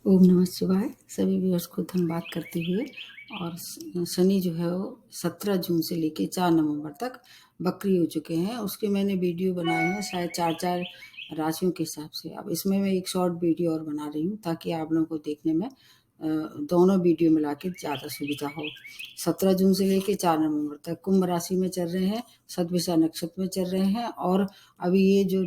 ओम नमः शिवाय। सभी व्यूअर्स को धन्यवाद करते हुए और शनि जो है वो 17 जून से लेके 4 नवंबर तक बकरी हो चुके हैं। उसके मैंने वीडियो बनाए हैं शायद 4-4 राशियों के हिसाब से। अब इसमें मैं एक शॉर्ट वीडियो और बना रही हूँ ताकि आप लोगों को देखने में दोनों वीडियो मिला के ज़्यादा सुविधा हो। 17 जून से लेके 4 नवंबर तक कुंभ राशि में चल रहे हैं, सतभिषा नक्षत्र में चल रहे हैं और अभी ये जो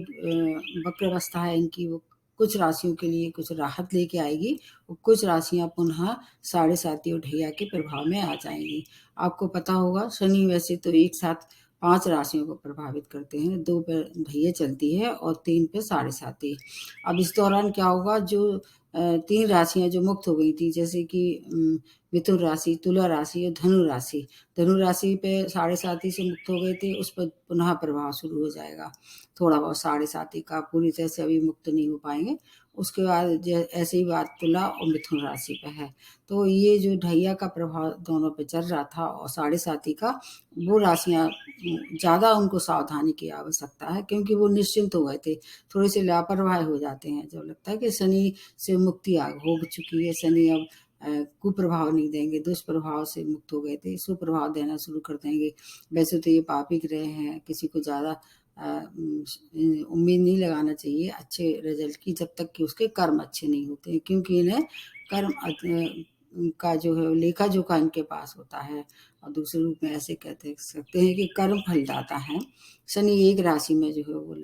वक्र अवस्था है इनकी वो कुछ राशियों के लिए कुछ राहत लेके आएगी और कुछ राशियां पुनः साढ़े साती और ढैया के प्रभाव में आ जाएंगी। आपको पता होगा शनि वैसे तो एक साथ 5 राशियों को प्रभावित करते हैं, 2 पे ढैया चलती है और 3 पे साढ़े साती। अब इस दौरान क्या होगा, जो 3 राशियां जो मुक्त हो गई थी जैसे कि मिथुन राशि, तुला राशि और धनु राशि। धनु राशि पे साढ़े साती से मुक्त हो गए थे, उस पर पुनः प्रभाव शुरू हो जाएगा। थोड़ा बहुत साढ़े साती का पूरी तरह से अभी मुक्त नहीं हो पाएंगे। उसके बाद ऐसे ही बात तुला और मिथुन राशि पे है। तो ये जो ढैया का प्रभाव दोनों पे चल रहा था और साढ़े साती का, वो राशियां ज़्यादा उनको सावधानी की आवश्यकता है क्योंकि वो निश्चिंत हो गए थे। थोड़े से लापरवाह हो जाते हैं जब लगता है कि शनि से मुक्ति हो चुकी है, शनि अब कुप्रभाव नहीं देंगे, दुष्प्रभाव से मुक्त हो गए थे, सुप्रभाव देना शुरू कर देंगे। वैसे तो ये पापिक रहे हैं, किसी को ज़्यादा उम्मीद नहीं लगाना चाहिए अच्छे रिजल्ट की जब तक कि उसके कर्म अच्छे नहीं होते हैं, क्योंकि इन्हें कर्म का जो है लेखा जोखा इनके पास होता है। और दूसरे रूप में ऐसे कहते सकते हैं कि कर्म फलदाता है। शनि एक राशि में जो है वो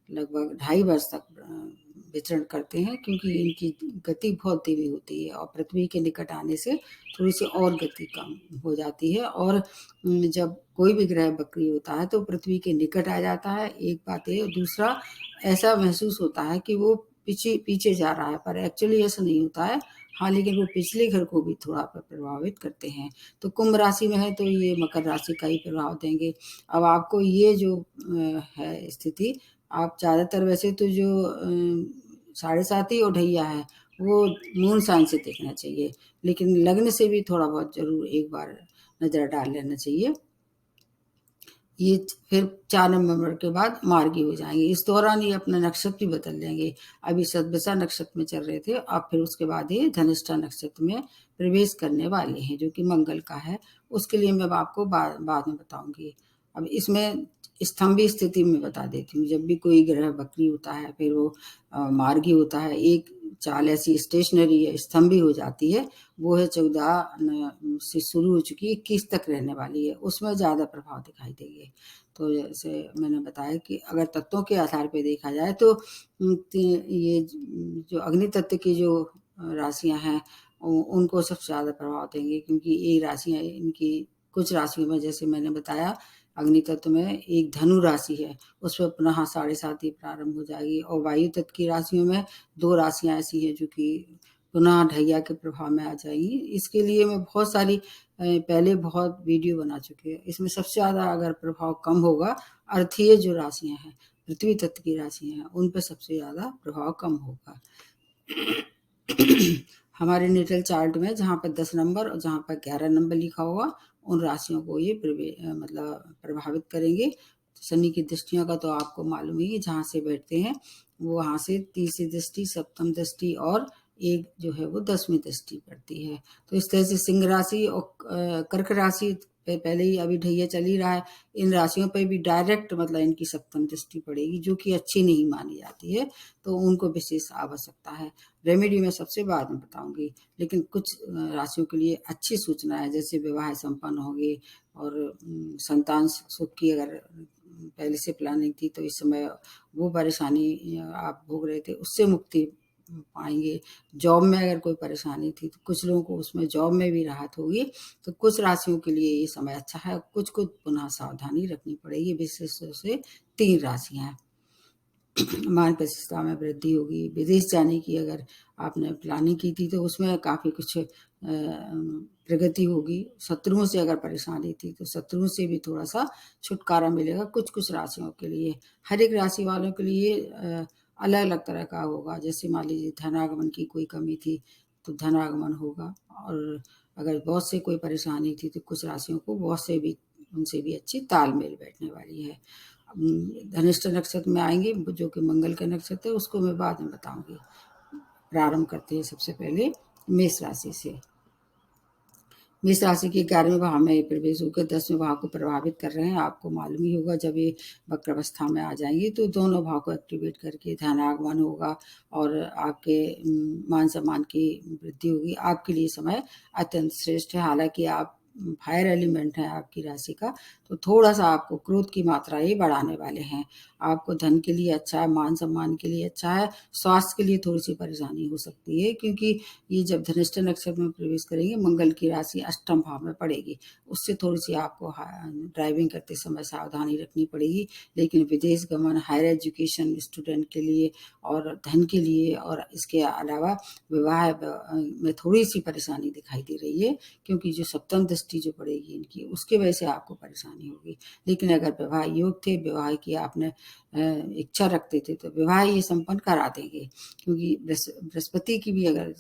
लगभग 2.5 वर्ष तक विचरण करते हैं क्योंकि इनकी गति बहुत धीमी होती है और पृथ्वी के निकट आने से थोड़ी सी और गति कम हो जाती है। और जब कोई भी ग्रह वक्री होता है तो पृथ्वी के निकट आ जाता है, एक बात है। दूसरा, ऐसा महसूस होता है कि वो पीछे पीछे जा रहा है, पर एक्चुअली ऐसा नहीं होता है। हाँ, लेकिन वो पिछले घर को भी थोड़ा प्रभावित करते हैं। तो कुंभ राशि में है तो ये मकर राशि का ही प्रभाव देंगे। अब आपको ये जो है स्थिति, आप ज़्यादातर वैसे तो जो साढ़े साती और ढैया है वो मून साइन से देखना चाहिए, लेकिन लग्न से भी थोड़ा बहुत जरूर एक बार नज़र डाल लेना चाहिए। ये फिर 4 नवंबर के बाद मार्गी हो जाएंगे। इस दौरान ये अपना नक्षत्र भी बदल लेंगे। अभी सदभिषा नक्षत्र में चल रहे थे, अब फिर उसके बाद ये धनिष्ठा नक्षत्र में प्रवेश करने वाले हैं जो कि मंगल का है। उसके लिए मैं आपको बाद में बताऊंगी। अब इसमें स्तंभी स्थिति में बता देती हूँ। जब भी कोई ग्रह वक्री होता है फिर वो मार्गी होता है, एक चाल ऐसी स्टेशनरी है, स्तंभी हो जाती है, वो है 14 से शुरू हो चुकी है, 21 तक रहने वाली है, उसमें ज़्यादा प्रभाव दिखाई देंगे। तो जैसे मैंने बताया कि अगर तत्वों के आधार पे देखा जाए तो ये जो अग्नि तत्व की जो राशियां हैं उनको सबसे ज़्यादा प्रभाव देंगे, क्योंकि ये राशियां इनकी कुछ राशियों में जैसे मैंने बताया अग्नि तत्व में एक धनु राशि है, उस पर पुनः साढ़े साती प्रारंभ हो जाएगी। और वायु तत्व की राशियों में 2 राशियां ऐसी हैं जो कि पुनः ढैया के प्रभाव में आ जाएगी। इसके लिए मैं बहुत सारी पहले बहुत वीडियो बना चुके हैं। इसमें सबसे ज़्यादा अगर प्रभाव कम होगा, अर्थीय जो राशियां हैं, पृथ्वी तत्व की राशियां हैं, उन पर सबसे ज़्यादा प्रभाव कम होगा। हमारे नेटल चार्ट में जहाँ पर 10 नंबर और जहाँ पर 11 नंबर लिखा होगा उन राशियों को ये मतलब प्रभावित करेंगे। शनि की दृष्टियों का तो आपको मालूम ही है, जहाँ से बैठते हैं वो वहाँ से तीसरी दृष्टि, सप्तम दृष्टि और एक जो है वो 10वीं दृष्टि पड़ती है। तो इस तरह से सिंह राशि और कर्क राशि पे पहले ही अभी ढैया चल ही रहा है, इन राशियों पे भी डायरेक्ट मतलब इनकी सप्तम दृष्टि पड़ेगी जो कि अच्छी नहीं मानी जाती है, तो उनको विशेष आवश्यकता है। रेमेडी मैं सबसे बाद में बताऊंगी, लेकिन कुछ राशियों के लिए अच्छी सूचना है, जैसे विवाह संपन्न होगी और संतान सुख की अगर पहले से प्लानिंग थी तो इस समय वो परेशानी आप भोग रहे थे उससे मुक्ति पाएंगे। जॉब में अगर कोई परेशानी थी तो कुछ लोगों को उसमें जॉब में भी राहत होगी। तो कुछ राशियों के लिए ये समय अच्छा है, कुछ को पुनः सावधानी रखनी पड़ेगी। विशेष रूप से 3 राशियां हैं। मान प्रतिष्ठा में वृद्धि होगी। विदेश जाने की अगर आपने प्लानिंग की थी तो उसमें काफ़ी कुछ प्रगति होगी। शत्रुओं से अगर परेशानी थी तो शत्रुओं से भी थोड़ा सा छुटकारा मिलेगा कुछ कुछ राशियों के लिए। हर एक राशि वालों के लिए अलग अलग तरह का होगा। जैसे मान लीजिए धनागमन की कोई कमी थी तो धनागमन होगा, और अगर बहुत से कोई परेशानी थी तो कुछ राशियों को बहुत से भी उनसे भी अच्छी तालमेल बैठने वाली है। धनिष्ठा नक्षत्र में आएंगे जो कि मंगल का नक्षत्र है, उसको मैं बाद में बताऊंगी। प्रारंभ करते हैं सबसे पहले मेष राशि से। मेष राशि के 11वें भाव में प्रवेश होकर 10वें भाव को प्रभावित कर रहे हैं। आपको मालूम ही होगा जब ये वक्र अवस्था में आ जाएंगे तो दोनों भाव को एक्टिवेट करके धनागमन होगा और आपके मान सम्मान की वृद्धि होगी। आपके लिए समय अत्यंत श्रेष्ठ है। हालांकि आप फायर एलिमेंट है आपकी राशि का, तो थोड़ा सा आपको क्रोध की मात्रा ये बढ़ाने वाले हैं। आपको धन के लिए अच्छा है, मान सम्मान के लिए अच्छा है, स्वास्थ्य के लिए थोड़ी सी परेशानी हो सकती है क्योंकि ये जब धनिष्ठा नक्षत्र में प्रवेश करेंगे मंगल की राशि अष्टम भाव में पड़ेगी, उससे थोड़ी सी आपको ड्राइविंग करते समय सावधानी रखनी पड़ेगी। लेकिन विदेश गमन, हायर एजुकेशन स्टूडेंट के लिए और धन के लिए और इसके अलावा विवाह में थोड़ी सी परेशानी दिखाई दे रही है क्योंकि जो सप्तम दृष्टि जो पड़ेगी इनकी उसके वजह से आपको परेशानी होगी। लेकिन अगर विवाह योग थे, विवाह की आपने इच्छा रखते थे तो विवाह ये संपन्न करा देंगे क्योंकि बृहस्पति की भी अगर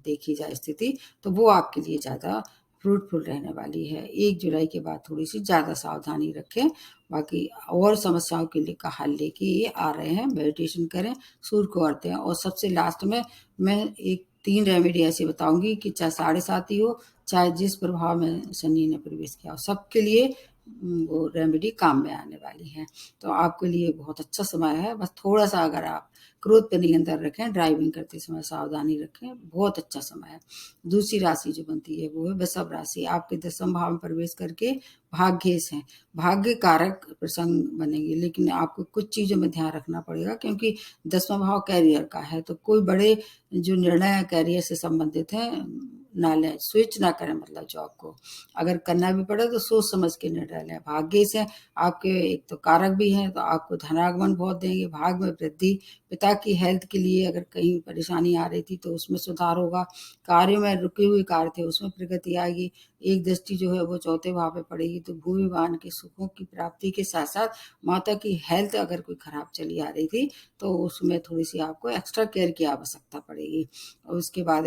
देखी जाए स्थिति तो वो आपके लिए ज़्यादा फ्रूटफुल रहने वाली है। 1 जुलाई के बाद थोड़ी सी ज़्यादा सावधानी रखें। बाकी और समस्याओं के लिए का हल लेके ये आ रहे हैं। मेडिटेशन करें, सूर्य को अर्घ्य दें और सबसे लास्ट में मैं एक 3 रेमेडी ऐसी बताऊंगी कि चाहे 7.5 ही हो, चाहे जिस प्रभाव में शनि ने प्रवेश किया हो, सबके लिए वो रेमेडी काम में आने वाली है। तो आपके लिए बहुत अच्छा समय है। बस थोड़ा सा अगर आप क्रोध पर नियंत्रण रखें, ड्राइविंग करते समय सावधानी रखें, बहुत अच्छा समय है। दूसरी राशि जो बनती है वो है वृषभ राशि। आपके 10वें भाव में प्रवेश करके भाग्येश हैं, भाग्य कारक प्रसंग बनेंगे, लेकिन आपको कुछ चीज़ों में ध्यान रखना पड़ेगा क्योंकि 10वां भाव कैरियर का है। तो कोई बड़े जो निर्णय कैरियर से संबंधित हैं ना लें, स्विच ना करें, मतलब जॉब को अगर करना भी पड़े तो सोच समझ के निर्णय लें। भाग्य से आपके एक तो कारक भी हैं तो आपको धनागमन बहुत देंगे, भाग में वृद्धि, पिता की हेल्थ के लिए अगर कहीं परेशानी आ रही थी तो उसमें सुधार होगा, कार्य में रुके हुए कार्य थे उसमें प्रगति आएगी। एक दृष्टि जो है वो चौथे भाव पे पड़ेगी तो भूमि वाहन के सुखों की प्राप्ति के साथ साथ माता की हेल्थ अगर कोई खराब चली आ रही थी तो उसमें थोड़ी सी आपको एक्स्ट्रा केयर की आवश्यकता पड़ेगी। और उसके बाद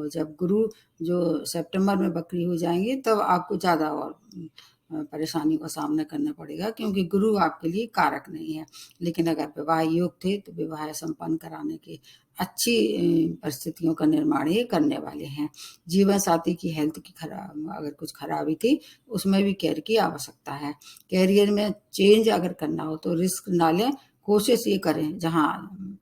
जब गुरु जो सितंबर में वक्री हो जाएंगे तब आपको ज़्यादा और परेशानी का सामना करना पड़ेगा क्योंकि गुरु आपके लिए कारक नहीं है। लेकिन अगर विवाह योग थे तो विवाह संपन्न कराने के अच्छी परिस्थितियों का निर्माण ये करने वाले हैं। जीवन साथी की हेल्थ की खराब अगर कुछ खराबी थी उसमें भी केयर की आवश्यकता है। कैरियर में चेंज अगर करना हो तो रिस्क ना लें, कोशिश ये करें जहाँ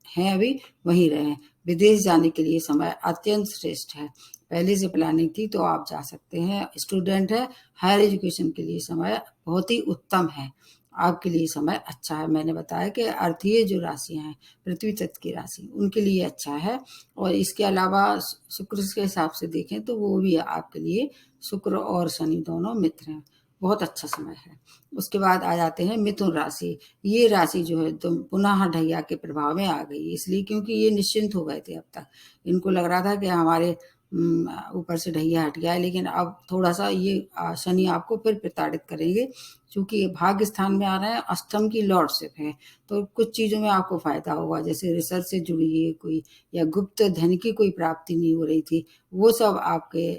हैं अभी वहीं रहें। विदेश जाने के लिए समय अत्यंत श्रेष्ठ है। पहले से प्लानिंग थी तो आप जा सकते हैं। स्टूडेंट है, हायर एजुकेशन के लिए समय बहुत ही उत्तम है। आपके लिए समय अच्छा है। मैंने बताया कि अर्थीय जो राशियां हैं, पृथ्वी तत्व की राशि, उनके लिए अच्छा है। और इसके अलावा शुक्र के हिसाब से देखें तो वो भी आपके लिए, शुक्र और शनि दोनों मित्र हैं, बहुत अच्छा समय है। उसके बाद आ जाते हैं मिथुन राशि। ये राशि जो है तो पुनः ढैया के प्रभाव में आ गई, इसलिए क्योंकि ये निश्चिंत हो गए थे अब तक। इनको लग रहा था कि हमारे ऊपर से ढैया हट गया है, लेकिन अब थोड़ा सा ये शनि आपको फिर प्रताड़ित करेंगे क्योंकि भाग्य स्थान में आ रहे हैं, अष्टम की लॉर्डशिप है। तो कुछ चीज़ों में आपको फायदा होगा, जैसे रिसर्च से जुड़ी है कोई या गुप्त धन की कोई प्राप्ति नहीं हो रही थी, वो सब आपके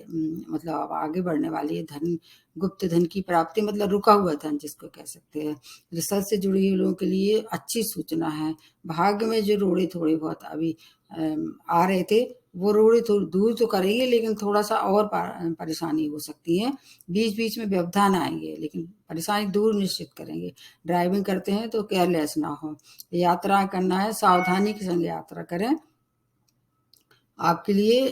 मतलब अब आगे बढ़ने वाली है। धन, गुप्त धन की प्राप्ति मतलब रुका हुआ धन जिसको कह सकते हैं। रिसर्च से जुड़ी हुए लोगों के लिए अच्छी सूचना है। भाग्य में जो रोड़े थोड़े बहुत अभी आ रहे थे वो रोड़े थोड़ी दूर तो करेंगे, लेकिन थोड़ा सा और परेशानी हो सकती है। बीच बीच में व्यवधान आएंगे लेकिन परेशानी दूर निश्चित करेंगे। ड्राइविंग करते हैं तो केयरलेस ना हो। यात्रा करना है, सावधानी के संग यात्रा करें। आपके लिए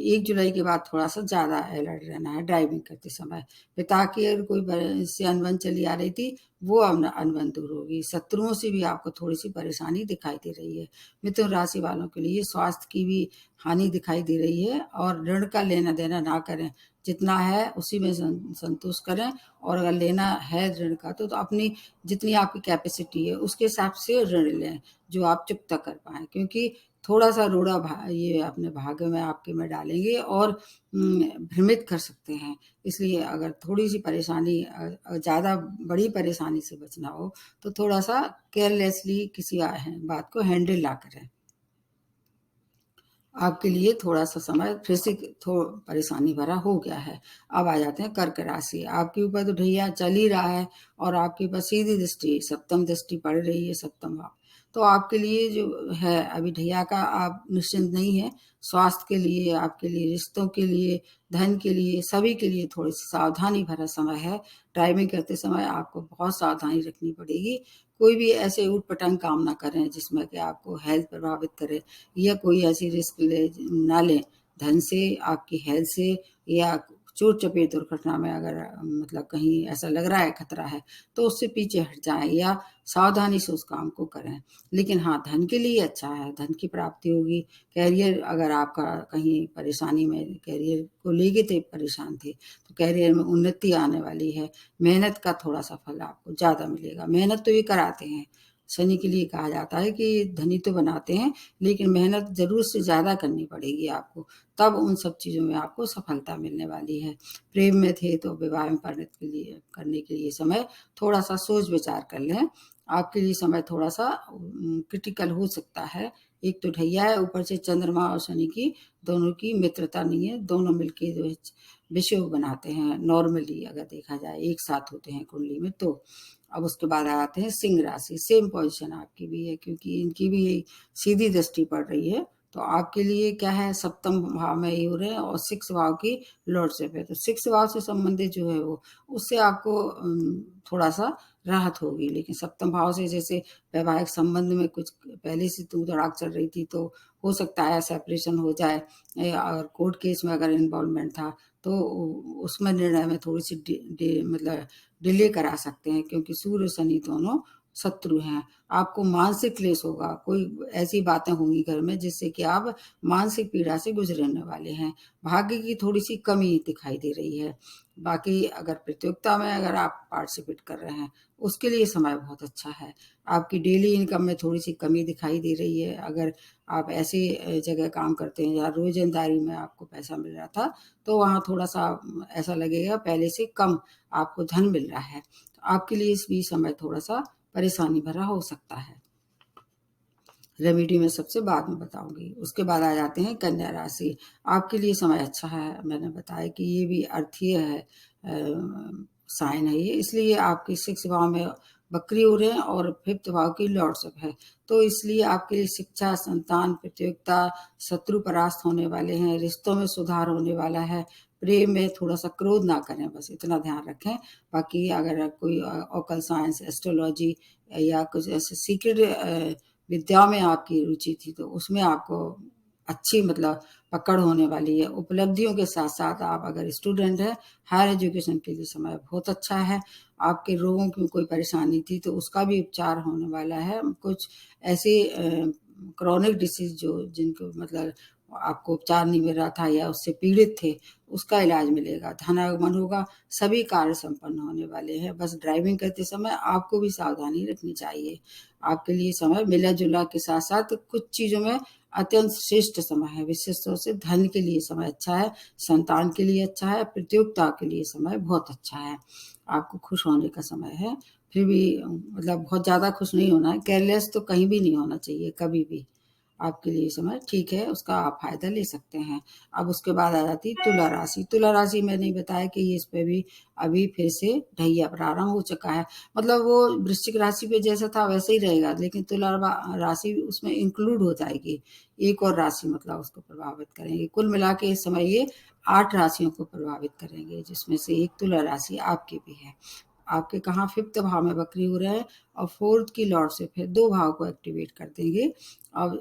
1 जुलाई के बाद थोड़ा सा ज़्यादा अलर्ट रहना है ड्राइविंग करते समय। पिता की अगर कोई से अनबन चली आ रही थी वो अब अनबन दूर होगी। शत्रुओं से भी आपको थोड़ी सी परेशानी दिखाई दे रही है। मिथुन राशि वालों के लिए स्वास्थ्य की भी हानि दिखाई दे रही है और ऋण का लेना देना ना करें। जितना है उसी में संतोष करें और अगर लेना है ऋण का तो अपनी जितनी आपकी कैपेसिटी है उसके हिसाब से ऋण लें जो आप चुकता कर पाएँ, क्योंकि थोड़ा सा रोड़ा ये अपने भाग्य में आपके में डालेंगे और भ्रमित कर सकते हैं। इसलिए अगर थोड़ी सी परेशानी ज़्यादा बड़ी परेशानी से बचना हो तो थोड़ा सा केयरलेसली किसी बात को हैंडल ना करें। आपके लिए थोड़ा सा समय फिर से परेशानी भरा हो गया है। अब आ जाते हैं कर्क राशि। आपके ऊपर तो ढैया चल ही रहा है और आपके ऊपर सीधी दृष्टि, सप्तम दृष्टि पड़ रही है, सप्तम भाव। तो आपके लिए जो है अभी ढैया का आप निश्चिंत नहीं है। स्वास्थ्य के लिए, आपके लिए, रिश्तों के लिए, धन के लिए, सभी के लिए थोड़ी-सी सावधानी भरा समय है। ड्राइविंग करते समय आपको बहुत सावधानी रखनी पड़ेगी। कोई भी ऐसे ऊट-पटांग काम ना करें जिसमें कि आपको हेल्थ प्रभावित करे, या कोई ऐसी रिस्क ना लें धन से, आपकी हेल्थ से, या चोट-चपेट दुर्घटना में अगर मतलब कहीं ऐसा लग रहा है खतरा है, तो उससे पीछे हट जाएँ या सावधानी से उस काम को करें। लेकिन हाँ, धन के लिए अच्छा है, धन की प्राप्ति होगी। करियर अगर आपका कहीं परेशानी में, करियर को लेके थे परेशान थे, तो करियर में उन्नति आने वाली है। मेहनत का थोड़ा-सा फल आपको ज़्यादा मिलेगा। मेहनत तो ये कराते हैं, शनि के लिए कहा जाता है कि धनी तो बनाते हैं, लेकिन मेहनत ज़रूरत से ज़्यादा करनी पड़ेगी आपको, तब उन सब चीज़ों में आपको सफलता मिलने वाली है। प्रेम में थे तो विवाह में परिणत के लिए करने के लिए समय थोड़ा-सा सोच-विचार कर लें। आपके लिए समय थोड़ा-सा क्रिटिकल हो सकता है। एक तो ढैया है, ऊपर से चंद्रमा और शनि की दोनों की मित्रता नहीं है, दोनों मिलके जो है विषुव बनाते हैं नॉर्मली, अगर देखा जाए एक साथ होते हैं कुंडली में तो। अब उसके बाद आ जाते हैं सिंह राशि, सेम पोजीशन आपकी भी है क्योंकि इनकी भी सीधी दृष्टि पड़ रही है। तो आपके लिए क्या है, सप्तम भाव में ये हो रहे हैं और 6 भाव की लॉर्डशिप है, तो 6 भाव से संबंधित जो है वो, उससे आपको थोड़ा-सा राहत होगी। लेकिन सप्तम भाव से जैसे वैवाहिक संबंध में कुछ पहले से तू-तड़ाक चल रही थी, तो हो सकता है सेपरेशन हो जाए, और कोर्ट केस में अगर इन्वॉल्वमेंट था, तो उसमें निर्णय में थोड़ी-सी मतलब डिले करा सकते हैं, क्योंकि सूर्य शनि दोनों शत्रु हैं। आपको मानसिक क्लेश होगा, कोई ऐसी बातें होंगी घर में जिससे कि आप मानसिक पीड़ा से गुजरने वाले हैं। भाग्य की थोड़ी-सी कमी दिखाई दे रही है। बाकी अगर प्रतियोगिता में अगर आप पार्टिसिपेट कर रहे हैं, उसके लिए समय बहुत अच्छा है। आपकी डेली इनकम में थोड़ी-सी कमी दिखाई दे रही है। अगर आप ऐसी जगह काम करते हैं जहाँ रोज़मर्रा में आपको पैसा मिल रहा था, तो वहाँ थोड़ा-सा ऐसा लगेगा पहले से कम आपको धन मिल रहा है। तो आपके लिए इस बीच समय थोड़ा-सा परेशानी भरा हो सकता है। रेमेडी मैं सबसे बाद में बताऊँगी। उसके बाद आ जाते हैं कन्या राशि। आपके लिए समय अच्छा है, मैंने बताया कि ये भी अर्थीय है, साइन है ये, इसलिए आपके 6 भाव में वक्री हो रहे हैं और 5th भाव की लॉर्डशिप है। तो इसलिए आपके लिए शिक्षा, संतान, प्रतियोगिता, शत्रु परास्त होने वाले हैं, रिश्तों में सुधार होने वाला है, प्रेम में थोड़ा-सा क्रोध ना करें, बस इतना ध्यान रखें। बाकी अगर कोई ऑकल्ट साइंस, एस्ट्रोलॉजी या कुछ ऐसे सीक्रेट विद्या में आपकी रुचि थी, तो उसमें आपको अच्छी मतलब पकड़ होने वाली है। उपलब्धियों के साथ-साथ आप अगर स्टूडेंट हैं, हायर एजुकेशन के लिए समय बहुत अच्छा है। आपके रोगों की कोई परेशानी थी तो उसका भी उपचार होने वाला है। कुछ ऐसे क्रोनिक डिसीज़ जो जिनको मतलब आपको उपचार नहीं मिल रहा था या उससे पीड़ित थे, उसका इलाज मिलेगा, धनागमन होगा, सभी कार्य संपन्न होने वाले हैं। बस ड्राइविंग करते समय आपको भी सावधानी रखनी चाहिए। आपके लिए समय मिला-जुला के साथ-साथ कुछ चीज़ों में अत्यंत श्रेष्ठ समय है, विशेष तौर से धन के लिए समय अच्छा है, संतान के लिए अच्छा है, प्रतियोगिता के लिए समय बहुत अच्छा है। आपको खुश होने का समय है, फिर भी मतलब बहुत ज़्यादा खुश नहीं होना है, केयरलेस तो कहीं भी नहीं होना चाहिए, कभी भी। आपके लिए समय ठीक है, उसका आप फ़ायदा ले सकते हैं। अब उसके बाद आ जाती है तुला राशि। तुला राशि मैंने बताया कि इस पे भी अभी फिर से ढैया प्रारंभ हो चुका है। मतलब वो वृश्चिक राशि पे जैसा था वैसे ही रहेगा, लेकिन तुला राशि उसमें इंक्लूड हो जाएगी। एक और राशि मतलब उसको प्रभावित करेंगे। कुल मिला के इस समय ये 8 राशियों को प्रभावित करेंगे, जिसमें से एक तुला राशि आपकी भी है। आपके कहाँ 5th भाव में वक्री हो रहा है और 4th की लॉर्डशिप है, 2 भाव को एक्टिवेट कर देंगे। अब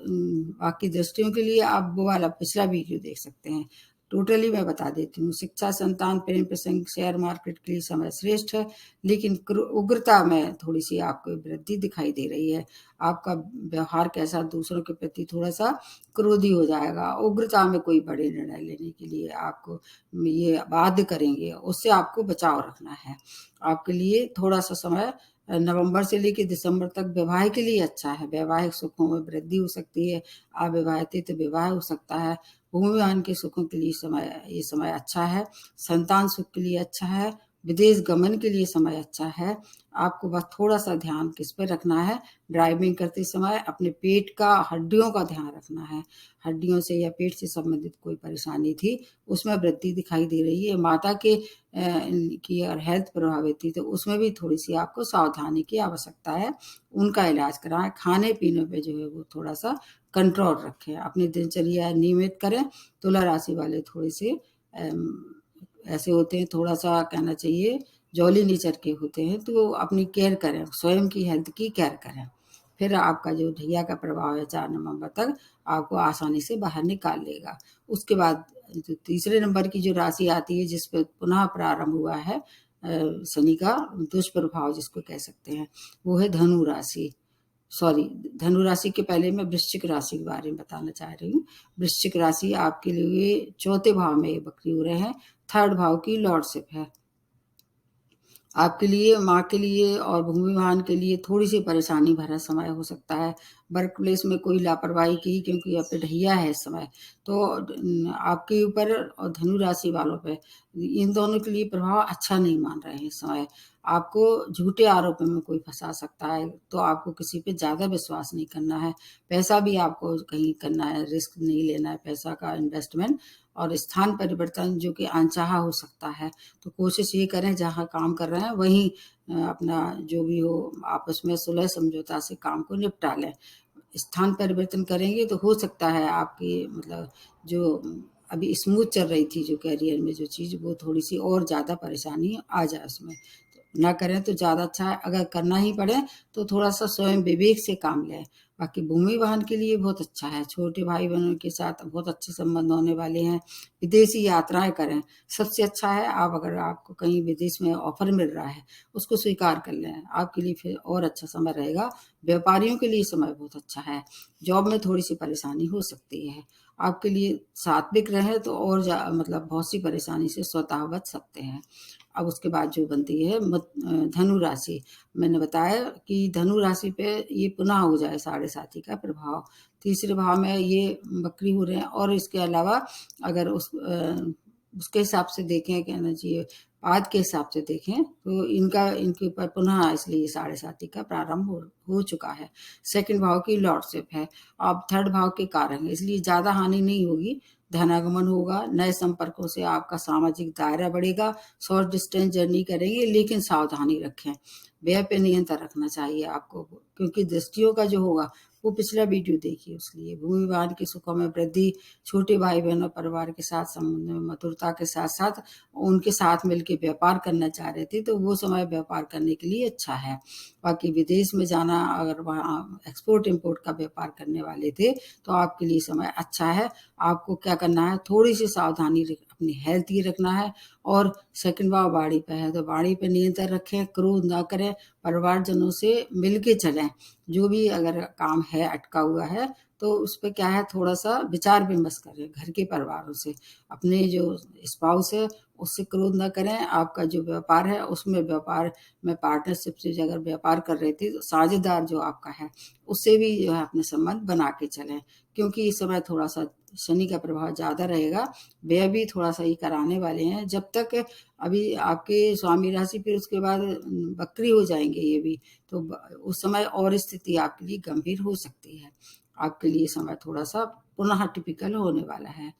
बाकी दृष्टियों के लिए आप वो वाला पिछला वीडियो देख सकते हैं। टोटली मैं बता देती हूँ, शिक्षा, संतान, प्रेम प्रसंग, शेयर मार्केट के लिए समय श्रेष्ठ है, लेकिन उग्रता में थोड़ी-सी आपको वृद्धि दिखाई दे रही है। आपका व्यवहार कैसा, दूसरों के प्रति थोड़ा-सा क्रोधी हो जाएगा। उग्रता में कोई बड़े निर्णय लेने के लिए आपको ये बाध्य करेंगे, उससे आपको बचाव रखना है। आपके लिए थोड़ा-सा समय नवंबर से लेके दिसंबर तक विवाह के लिए अच्छा है। वैवाहिक सुखों में वृद्धि हो सकती है, अविवाहित है तो विवाह हो सकता है। भूमि-वाहन के सुखों के लिए ये समय अच्छा है। संतान सुख के लिए अच्छा है। विदेश गमन के लिए समय अच्छा है। आपको बस थोड़ा-सा ध्यान किस पे रखना है, ड्राइविंग करते समय अपने पेट का, हड्डियों का ध्यान रखना है। हड्डियों से या पेट से संबंधित कोई परेशानी थी, उसमें वृद्धि दिखाई दे रही है। माता के की अगर हेल्थ प्रभावित थी, तो उसमें भी थोड़ी-सी आपको सावधानी की आवश्यकता है। उनका इलाज कराएँ, खाने-पीने पे जो है वो थोड़ा-सा कंट्रोल रखें, अपनी दिनचर्या नियमित करें। तुला राशि वाले थोड़े-से ऐसे होते हैं, थोड़ा-सा कहना चाहिए जॉली नेचर के होते हैं, तो अपनी केयर करें, स्वयं की हेल्थ की केयर करें। फिर आपका जो ढैया का प्रभाव है 4 नवंबर तक आपको आसानी से बाहर निकाल लेगा। उसके बाद जो तीसरे नंबर की जो राशि आती है, जिस पे पुनः प्रारंभ हुआ है शनि का दुष्प्रभाव जिसको कह सकते हैं, वो है धनु राशि। सॉरी, धनु राशि के पहले मैं वृश्चिक राशि के बारे में बताना चाह रही हूँ। वृश्चिक राशि आपके लिए चौथे भाव में वक्री हो रहे हैं, थर्ड भाव की लॉर्डशिप है। आपके लिए, माँ के लिए और भूमि वाहन के लिए थोड़ी-सी परेशानी भरा समय हो सकता है। वर्क प्लेस में कोई लापरवाही की, क्योंकि अब ढैया है इस समय, तो आपके ऊपर और धनु राशि वालों पे इन दोनों के लिए प्रभाव अच्छा नहीं मान रहे हैं इस समय। आपको झूठे आरोपों में कोई फँसा सकता है, तो आपको किसी पे ज़्यादा विश्वास नहीं करना है। पैसा भी आपको कहीं करना है, रिस्क नहीं लेना है पैसा का इन्वेस्टमेंट, और स्थान परिवर्तन जो कि अनचाहा हो सकता है। तो कोशिश ये करें जहाँ काम कर रहे हैं वहीं अपना जो भी हो आपस में सुलह समझौता से काम को निपटा लें। स्थान परिवर्तन करेंगे तो हो सकता है आपकी मतलब जो अभी स्मूथ चल रही थी जो करियर में जो चीज़, वो थोड़ी-सी और ज़्यादा परेशानी आ जाए उसमें। तो ना करें तो ज़्यादा अच्छा है, अगर करना ही पड़े तो थोड़ा-सा स्वयं विवेक से काम लें। बाकी भूमि वाहन के लिए बहुत अच्छा है, छोटे भाई-बहनों के साथ बहुत अच्छे संबंध होने वाले हैं। विदेशी यात्राएँ करें, सबसे अच्छा है आप, अगर आपको कहीं विदेश में ऑफ़र मिल रहा है, उसको स्वीकार कर लें, आपके लिए फिर और अच्छा समय रहेगा। व्यापारियों के लिए समय बहुत अच्छा है, जॉब में थोड़ी-सी परेशानी हो सकती है। आपके लिए सात्विक रहें तो और मतलब बहुत सी परेशानी से स्वतः बच सकते हैं। अब उसके बाद जो बनती है धनु राशि, मैंने बताया कि धनु राशि पे ये पुनः हो जाए साढ़े साती का प्रभाव। तीसरे भाव में ये वक्री हो रहे हैं, और इसके अलावा अगर उसके हिसाब से देखें, कहना चाहिए पाद के हिसाब से देखें, तो इनके ऊपर पुनः इसलिए साढ़े साती का प्रारंभ हो चुका है। सेकंड भाव की लॉर्डशिप है, अब थर्ड भाव के कारण है, इसलिए ज़्यादा हानि नहीं होगी। धनागमन होगा, नए संपर्कों से आपका सामाजिक दायरा बढ़ेगा, शॉर्ट डिस्टेंस जर्नी करेंगे, लेकिन सावधानी रखें। व्यय पे नियंत्रण रखना चाहिए आपको, क्योंकि दृष्टियों का जो होगा वो पिछला वीडियो देखिए उसके लिए। भूमि वाहन के सुखों में वृद्धि, छोटे भाई-बहन और परिवार के साथ संबंध में मधुरता के साथ-साथ उनके साथ मिलके व्यापार करना चाह रहे थे, तो वो समय व्यापार करने के लिए अच्छा है। बाकी विदेश में जाना, अगर वहाँ एक्सपोर्ट-इम्पोर्ट का व्यापार करने वाले थे, तो आपके लिए समय अच्छा है। आपको क्या करना है, थोड़ी-सी सावधानी अपनी हेल्थ की रखना है, और सेकंड भाव वाणी पे है, तो वाणी पे नियंत्रण रखें, क्रोध ना करें, परिवारजनों से मिल के चलें। जो भी अगर काम है अटका हुआ है, तो उस पे क्या है, थोड़ा-सा विचार-विमर्श करें घर के परिवारों से। अपने जो स्पाउस है उससे क्रोध ना करें। आपका जो व्यापार है उसमें, व्यापार में पार्टनरशिप से अगर व्यापार कर रहे थे, तो साझेदार जो आपका है उससे भी जो है अपने संबंध बना के चलें, क्योंकि इस समय थोड़ा-सा शनि का प्रभाव ज़्यादा रहेगा। व्यय भी थोड़ा-सा ही कराने वाले हैं, जब तक अभी आपके स्वामी राशि, फिर उसके बाद वक्री हो जाएँगे ये भी, तो उस समय और स्थिति आपके लिए गंभीर हो सकती है। आपके लिए समय थोड़ा-सा पुनः टिपिकल होने वाला है।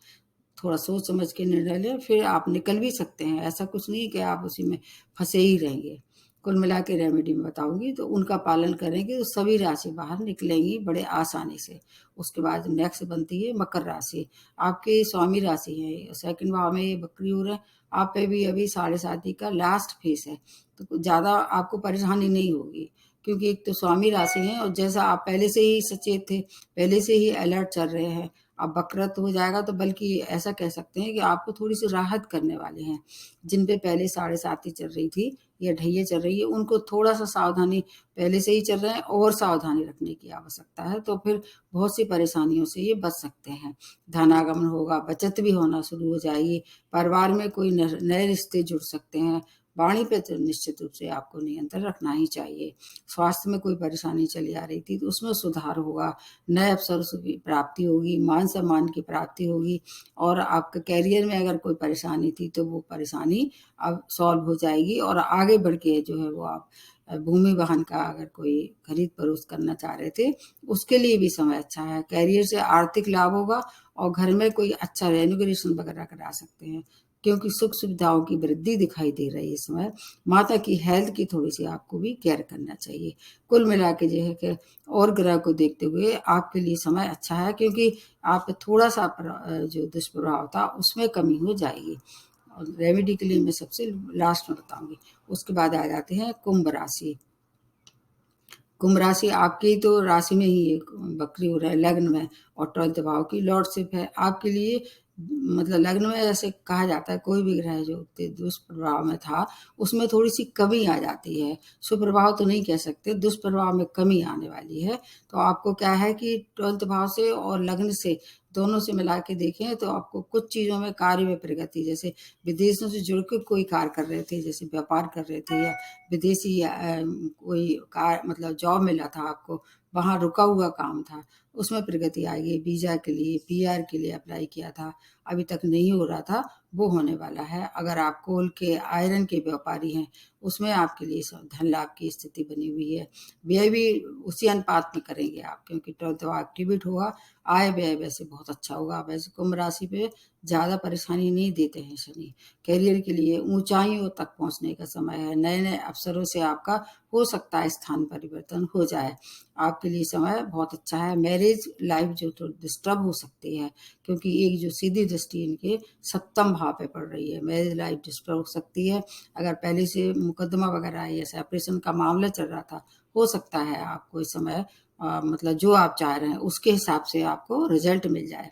थोड़ा सोच समझ के निर्णय लें, फिर आप निकल भी सकते हैं। ऐसा कुछ नहीं कि आप उसी में फँसे ही रहेंगे। कुल मिला के रेमेडी मैं बताऊँगी, तो उनका पालन करेंगे तो सभी राशि बाहर निकलेंगी बड़े आसानी से। उसके बाद नेक्स्ट बनती है मकर राशि। आपके स्वामी राशि है ये, सेकंड भाव में ये वक्री हो रहे हैं। आप पे भी अभी साढ़े साती का लास्ट फेज़ है, तो ज़्यादा आपको परेशानी नहीं होगी, क्योंकि एक तो स्वामी राशि है, और जैसा आप पहले से ही सचेत थे, पहले से ही अलर्ट चल रहे हैं। अब वक्रत हो जाएगा तो बल्कि ऐसा कह सकते हैं कि आपको थोड़ी-सी राहत करने वाले हैं। जिन पे पहले साढ़े साती चल रही थी या ढैया चल रही है, उनको थोड़ा-सा सावधानी, पहले से ही चल रहे हैं और सावधानी रखने की आवश्यकता है, तो फिर बहुत सी परेशानियों से ये बच सकते हैं। धनागमन होगा, बचत भी होना शुरू हो जाएगी, परिवार में कोई नए रिश्ते जुड़ सकते हैं, वाणी पे तो निश्चित रूप से आपको नियंत्रण रखना ही चाहिए। स्वास्थ्य में कोई परेशानी चली आ रही थी तो उसमें सुधार होगा, नए अवसरों की प्राप्ति होगी, मान-सम्मान की प्राप्ति होगी और आपके करियर में अगर कोई परेशानी थी तो वो परेशानी अब सॉल्व हो जाएगी और आगे बढ़ के जो है वो आप भूमि वाहन का अगर कोई खरीद-फरोख्त करना चाह रहे थे, उसके लिए भी समय अच्छा है। करियर से आर्थिक लाभ होगा और घर में कोई अच्छा रेनोवेशन वगैरह करा सकते हैं, क्योंकि सुख-सुविधाओं की वृद्धि दिखाई दे रही है इस समय। माता की हेल्थ की थोड़ी-सी आपको भी केयर करना चाहिए। कुल मिला के जो है कि और ग्रह को देखते हुए आपके लिए समय अच्छा है, क्योंकि आप पे थोड़ा-सा जो दुष्प्रभाव था उसमें कमी हो जाएगी। और रेमेडी के लिए मैं सबसे लास्ट में बताऊँगी। उसके बाद आ जाते हैं कुंभ राशि। कुंभ राशि आपकी तो राशि में ही एक वक्री हो रहा है लग्न में और 12th भाव की लॉर्डशिप है। आपके लिए मतलब लग्न में ऐसे कहा जाता है कोई भी ग्रह जो दुष्प्रभाव में था, उसमें थोड़ी-सी कमी आ जाती है। सुप्रभाव तो नहीं कह सकते, दुष्प्रभाव में कमी आने वाली है। तो आपको क्या है कि 12th भाव से और लग्न से दोनों से मिला के देखें तो आपको कुछ चीज़ों में कार्य में प्रगति, जैसे विदेशों से जुड़ के कोई कार्य कर रहे थे, जैसे व्यापार कर रहे थे या विदेशी कोई कार मतलब जॉब मिला था आपको, वहाँ रुका हुआ काम था, उसमें प्रगति आएगी। वीज़ा के लिए, पीआर के लिए अप्लाई किया था, अभी तक नहीं हो रहा था, वो होने वाला है। अगर आप कोल के, आयरन के व्यापारी हैं, उसमें आपके लिए धन लाभ की स्थिति बनी हुई है। व्यय भी उसी अनुपात में करेंगे आप, क्योंकि 12th भाव एक्टिवेट होगा, आय व्यय वैसे बहुत अच्छा होगा। वैसे कुंभ राशि पे ज़्यादा परेशानी नहीं देते हैं शनि। करियर के लिए ऊँचाइयों तक पहुँचने का समय है, नए-नए अवसरों से आपका हो सकता है स्थान परिवर्तन हो जाए। आपके लिए समय बहुत अच्छा है। मैरिज लाइफ़ जो तो डिस्टर्ब हो सकती है, क्योंकि एक जो सीधी दृष्टि इनके 7th भाव पे पड़ रही है, मैरिज लाइफ़ डिस्टर्ब हो सकती है। अगर पहले से मुकदमा वगैरह या सेपरेशन का मामला चल रहा था, हो सकता है आपको इस समय मतलब जो आप चाह रहे हैं उसके हिसाब से आपको रिज़ल्ट मिल जाए।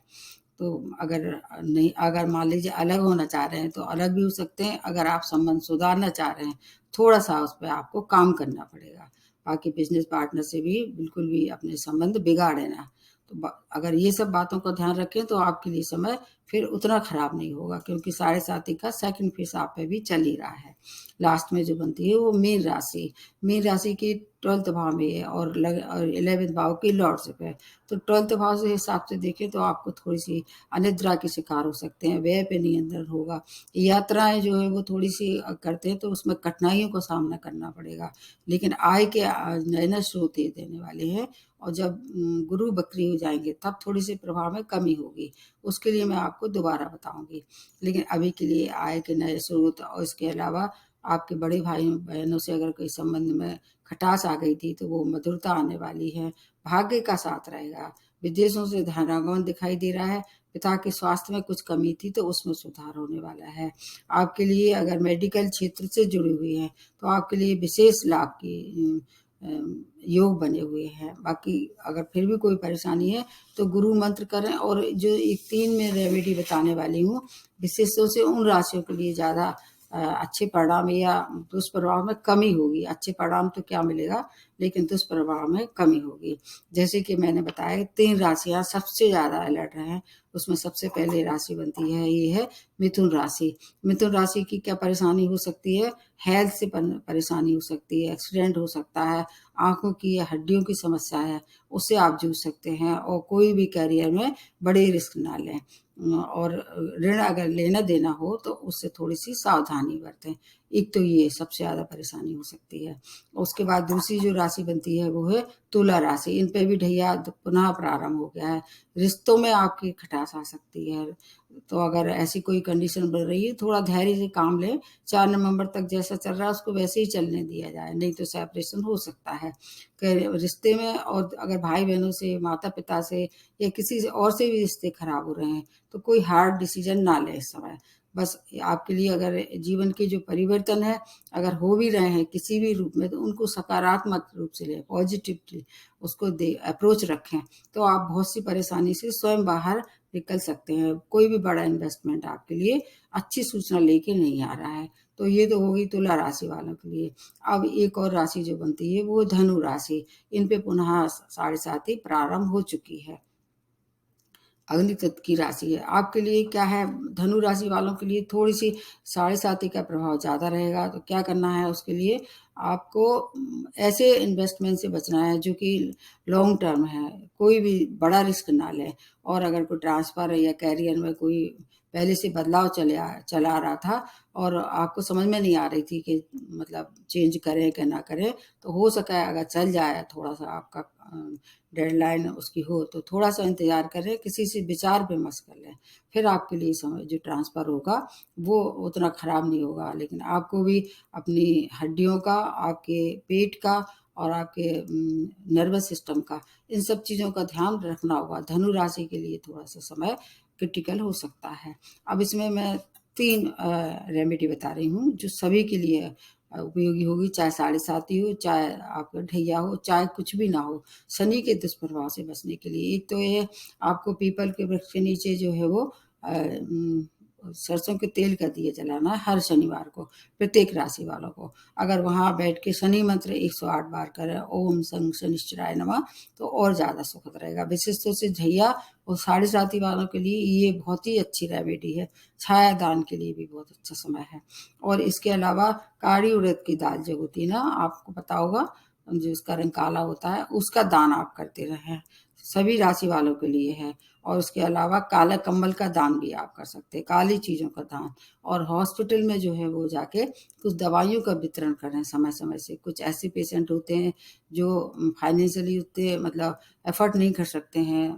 तो अगर नहीं, अगर मान लीजिए अलग होना चाह रहे हैं तो अलग भी हो सकते हैं। अगर आप संबंध सुधारना चाह रहे हैं, थोड़ा-सा उस पे आपको काम करना पड़ेगा। बाकी बिज़नेस पार्टनर से भी बिल्कुल भी अपने संबंध बिगाड़े ना। तो अगर ये सब बातों का ध्यान रखें तो आपके लिए समय फिर उतना खराब नहीं होगा, क्योंकि साढ़े साथी का सेकंड फेज़ आप पे भी चल ही रहा है। लास्ट में जो बनती है वो मीन राशि। मीन राशि की 12th भाव में है और 11th भाव की लॉर्डशिप है। तो 12th भाव से हिसाब से देखें तो आपको थोड़ी-सी अनिद्रा के शिकार हो सकते हैं, व्यय पे नियंत्रण होगा। यात्राएँ जो है वो थोड़ी-सी करते हैं तो उसमें कठिनाइयों का सामना करना पड़ेगा। लेकिन आय के नए-नए स्रोत ये देने वाले हैं और जब गुरु वक्री हो जाएँगे तब थोड़ी-सी प्रभाव में कमी होगी। उसके लिए मैं आपको दोबारा बताऊँगी। लेकिन अभी के लिए आय के नए स्रोत और इसके अलावा आपके बड़े भाई-बहनों से अगर कोई संबंध में खटास आ गई थी तो वो मधुरता आने वाली है। भाग्य का साथ रहेगा। विदेशों से धनागमन दिखाई दे रहा है। पिता के स्वास्थ्य में कुछ कमी थी तो उसमें सुधार होने वाला है। आपके लिए अगर मेडिकल क्षेत्र से जुड़ी हुई हैं तो आपके लिए विशेष लाभ की योग बने हुए हैं। बाकी अगर फिर भी कोई परेशानी है तो गुरु मंत्र करें और जो एक 3 में रेमेडी बताने वाली हूँ, विशेष रूप से उन राशियों के लिए ज़्यादा अच्छे परिणाम या दुष्प्रभाव में कमी होगी। अच्छे परिणाम तो क्या मिलेगा, लेकिन दुष्प्रभाव में कमी होगी। जैसे कि मैंने बताया 3 राशियाँ सबसे ज़्यादा अलर्ट हैं, उसमें सबसे पहले राशि बनती है, ये है मिथुन राशि। मिथुन राशि की क्या परेशानी हो सकती है? हेल्थ से परेशानी हो सकती है, एक्सीडेंट हो सकता है, आँखों की या हड्डियों की समस्या है, उससे आप जूझ सकते हैं और कोई भी करियर में बड़े रिस्क ना लें। और ऋण अगर लेना-देना हो तो उससे थोड़ी-सी सावधानी बरतें। एक तो ये सबसे ज़्यादा परेशानी हो सकती है। उसके बाद दूसरी जो राशि बनती है वो है तुला राशि। इन पे भी ढैया पुनः प्रारंभ हो गया है। रिश्तों में आपकी खटास आ सकती है। तो अगर ऐसी कोई कंडीशन बन रही है, थोड़ा धैर्य से काम लें। 4 नवंबर तक जैसा चल रहा है उसको वैसे ही चलने दिया जाए, नहीं तो सेपरेशन हो सकता है। रिश्ते में और अगर भाई-बहनों से, माता-पिता से या किसी से और से भी रिश्ते खराब हो रहे हैं, तो कोई हार्ड डिसीज़न ना लें इस समय। बस आपके लिए अगर जीवन के जो परिवर्तन है, अगर हो भी रहे हैं किसी भी रूप में, तो उनको सकारात्मक रूप से लें, पॉज़िटिवली उसको अप्रोच रखें, तो आप बहुत सी परेशानी से स्वयं बाहर निकल सकते हैं। कोई भी बड़ा इन्वेस्टमेंट आपके लिए अच्छी सूचना लेके नहीं आ रहा है। तो ये तो होगी तुला राशि वालों के लिए। अब एक और राशि जो बनती है, वो धनु राशि। इन पे पुनः साढ़े 7 प्रारंभ हो चुकी है। अग्नि तत्व की राशि है। आपके लिए क्या है, धनु राशि वालों के लिए थोड़ी-सी 7.5 का प्रभाव ज़्यादा रहेगा, तो क्या करना है उसके लिए आपको ऐसे इन्वेस्टमेंट से बचना है जो कि लॉन्ग टर्म है, कोई भी बड़ा रिस्क ना लें। और अगर कोई ट्रांसफ़र या करियर में कोई पहले से बदलाव चला आ रहा था और आपको समझ में नहीं आ रही थी कि मतलब चेंज करें कि ना करें, तो हो सका है अगर चल जाए थोड़ा-सा आपका डेडलाइन उसकी हो, तो थोड़ा-सा इंतज़ार करें, किसी से विचार-विमर्श कर लें। फिर आपके लिए समय जो ट्रांसफ़र होगा, वो उतना खराब नहीं होगा। लेकिन आपको भी अपनी हड्डियों का, आपके पेट का और आपके नर्वस सिस्टम का, इन सब चीज़ों का ध्यान रखना होगा। धनु राशि के लिए थोड़ा-सा समय क्रिटिकल हो सकता है। अब इसमें मैं 3 रेमेडी बता रही हूँ, जो सभी के लिए उपयोगी होगी, चाहे 7.5 हो, चाहे आपका ढैया हो, चाहे कुछ भी ना हो। शनि के दुष्प्रभाव से बचने के लिए एक तो ये आपको पीपल के वृक्ष के नीचे जो है वो सरसों के तेल का दिया जलाना है हर शनिवार को, प्रत्येक राशि वालों को। अगर वहाँ बैठ के शनि मंत्र 108 बार करें, ओम शं शनिश्चराय नमः, तो और ज़्यादा सुखद रहेगा। विशेष तौर से ढैया और 7.5 वालों के लिए ये बहुत ही अच्छी रेमेडी है। छाया दान के लिए भी बहुत अच्छा समय है। और इसके अलावा काली उड़द की दाल जो होती है ना, आपको पता होगा, जो उसका रंग काला होता है, उसका दान आप करते रहें। सभी राशि वालों के लिए है। और उसके अलावा काला कंबल का दान भी आप कर सकते हैं, काली चीज़ों का दान। और हॉस्पिटल में जो है वो जाके कुछ दवाइयों का वितरण करें समय-समय से। कुछ ऐसे पेशेंट होते हैं जो फाइनेंशियली उतने मतलब एफर्ट नहीं कर सकते हैं,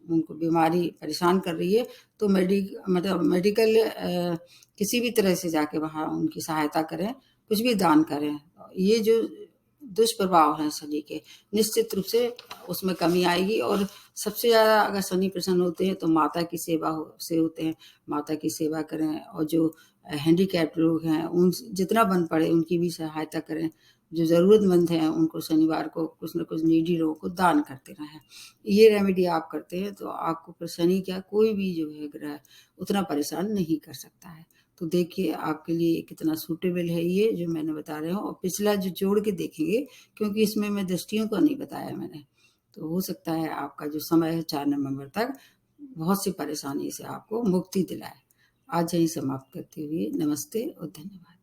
उनको बीमारी परेशान कर रही है, तो मतलब मेडिकल किसी भी तरह से जाके वहाँ उनकी सहायता करें, कुछ भी दान करें। ये जो दुष्प्रभाव हैं शनि के, निश्चित रूप से उसमें कमी आएगी। और सबसे ज़्यादा अगर शनि प्रसन्न होते हैं तो माता की सेवा से होते हैं, माता की सेवा करें। और जो हैंडीकैप्ड लोग हैं, उन जितना बन पड़े उनकी भी सहायता करें। जो ज़रूरतमंद हैं उनको शनिवार को कुछ न कुछ नीडी लोगों को दान करते रहें। ये रेमेडी आप करते हैं तो आपको फिर शनि क्या कोई भी जो है ग्रह उतना परेशान नहीं कर सकता है। तो देखिए आपके लिए कितना सूटेबल है ये जो मैंने बता रही हूँ। और पिछला जो जोड़ के देखेंगे, क्योंकि इसमें मैं दृष्टियों का नहीं बताया मैंने, तो हो सकता है आपका जो समय है 4 नवंबर तक बहुत सी परेशानी से आपको मुक्ति दिलाए। आज यहीं समाप्त करते हुए नमस्ते और धन्यवाद।